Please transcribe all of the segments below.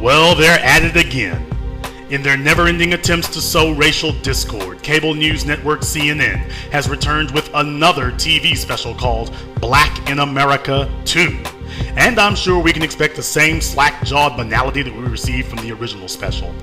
Well, they're at it again. In their never-ending attempts to sow racial discord, cable news network CNN has returned with another TV special called Black in America 2. And I'm sure we can expect the same slack-jawed banality that we received from the original special.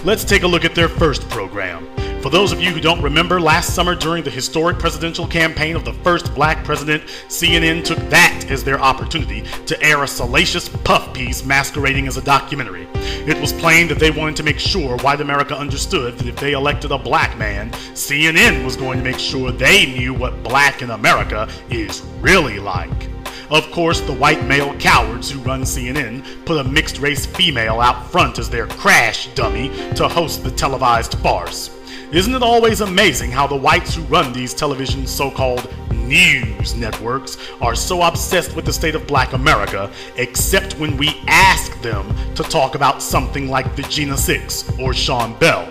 Let's take a look at their first program. For those of you who don't remember, last summer during the historic presidential campaign of the first black president, CNN took that as their opportunity to air a salacious puff piece masquerading as a documentary. It was plain that they wanted to make sure white America understood that if they elected a black man, CNN was going to make sure they knew what black in America is really like. Of course, the white male cowards who run CNN put a mixed-race female out front as their crash dummy to host the televised farce. Isn't it always amazing how the whites who run these television so-called news networks are so obsessed with the state of black America, except when we ask them to talk about something like the Gina Six or Sean Bell?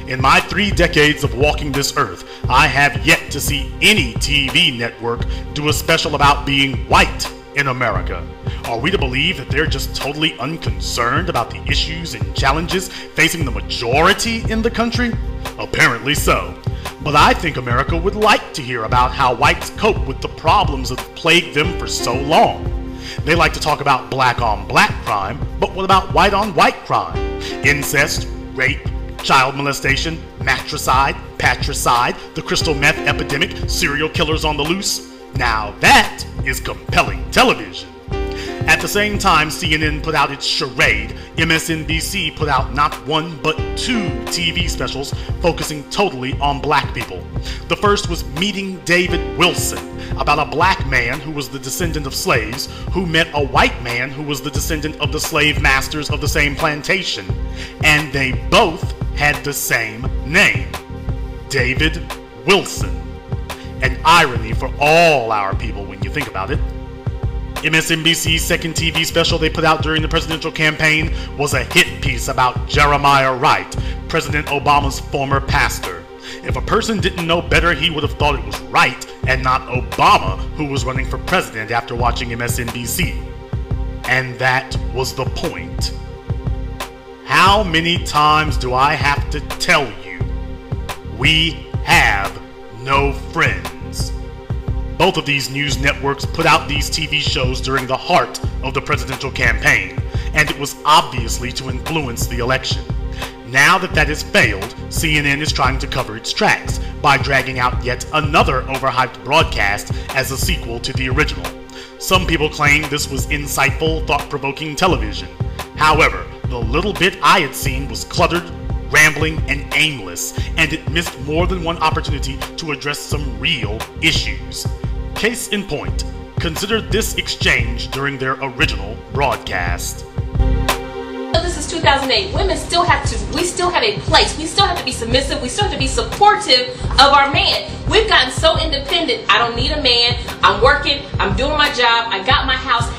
In my 3 decades of walking this earth, I have yet to see any TV network do a special about being white in America. Are we to believe that they're just totally unconcerned about the issues and challenges facing the majority in the country? Apparently so. But I think America would like to hear about how whites cope with the problems that have plagued them for so long. They like to talk about black on black crime, but what about white on white crime? Incest, rape, child molestation, matricide, patricide, the crystal meth epidemic, serial killers on the loose. Now that is compelling television. At the same time CNN put out its charade, MSNBC put out not 1 but 2 TV specials focusing totally on black people. The first was Meeting David Wilson, about a black man who was the descendant of slaves who met a white man who was the descendant of the slave masters of the same plantation. And they both had the same name, David Wilson. An irony for all our people when you think about it. MSNBC's second TV special they put out during the presidential campaign was a hit piece about Jeremiah Wright, President Obama's former pastor. If a person didn't know better, he would have thought it was Wright and not Obama who was running for president after watching MSNBC. And that was the point. How many times do I have to tell you? We have no friends. Both of these news networks put out these TV shows during the heart of the presidential campaign, and it was obviously to influence the election. Now that that has failed, CNN is trying to cover its tracks by dragging out yet another overhyped broadcast as a sequel to the original. Some people claim this was insightful, thought-provoking television. However, the little bit I had seen was cluttered, rambling, and aimless, and it missed more than one opportunity to address some real issues. Case in point, consider this exchange during their original broadcast. This is 2008. Women still have a place. We still have to be submissive. We still have to be supportive of our man. We've gotten so independent. I don't need a man. I'm working. I'm doing my job. I got my house.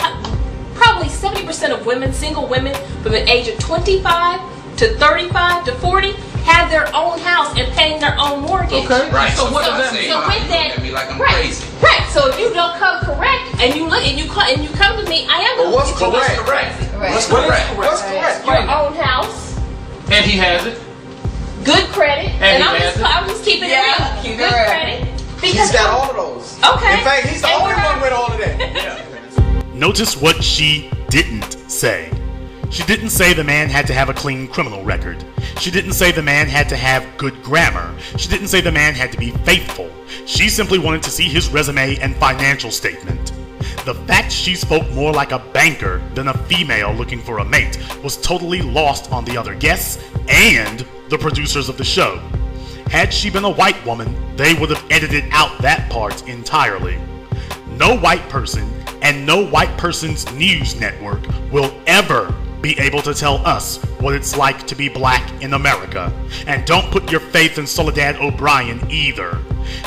Probably 70% of women, single women from the age of 25 to 35 to 40 have their own house and paying their own mortgage. Okay, right. So what does that mean? So with that, like I'm right, crazy. right. So if you don't come correct and you look and you come to me, I am. Well, what's correct? What's correct? What's correct? Your own house. And he has it. Good credit. And I'm just keeping it real. Good credit. He's got all of those. Okay. In fact, he's the only one with all of that. Yeah. Notice what she didn't say. She didn't say the man had to have a clean criminal record. She didn't say the man had to have good grammar. She didn't say the man had to be faithful. She simply wanted to see his resume and financial statement. The fact she spoke more like a banker than a female looking for a mate was totally lost on the other guests and the producers of the show. Had she been a white woman, they would have edited out that part entirely. No white person and no white person's news network will ever be able to tell us what it's like to be black in America. And don't put your faith in Soledad O'Brien either.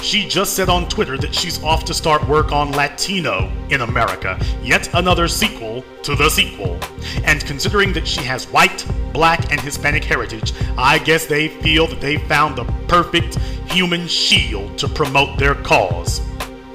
She just said on Twitter that she's off to start work on Latino in America, yet another sequel to the sequel. And considering that she has white, black, and Hispanic heritage, I guess they feel that they found the perfect human shield to promote their cause.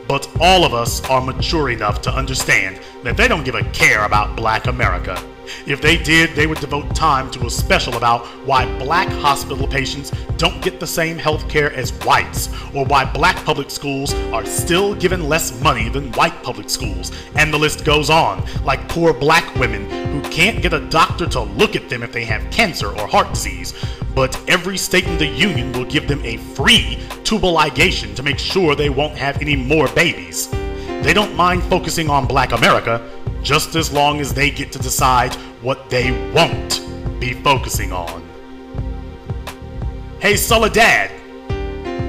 But all of us are mature enough to understand that they don't give a care about black America. If they did, they would devote time to a special about why black hospital patients don't get the same health care as whites, or why black public schools are still given less money than white public schools, and the list goes on, like poor black women who can't get a doctor to look at them if they have cancer or heart disease, but every state in the union will give them a free tubal ligation to make sure they won't have any more babies. They don't mind focusing on black America, just as long as they get to decide what they won't be focusing on. Hey Soledad,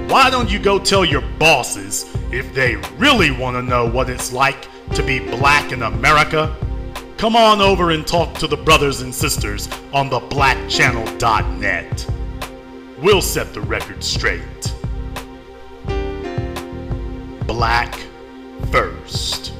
why don't you go tell your bosses, if they really want to know what it's like to be black in America, come on over and talk to the brothers and sisters on the blackchannel.net. We'll set the record straight. Black first.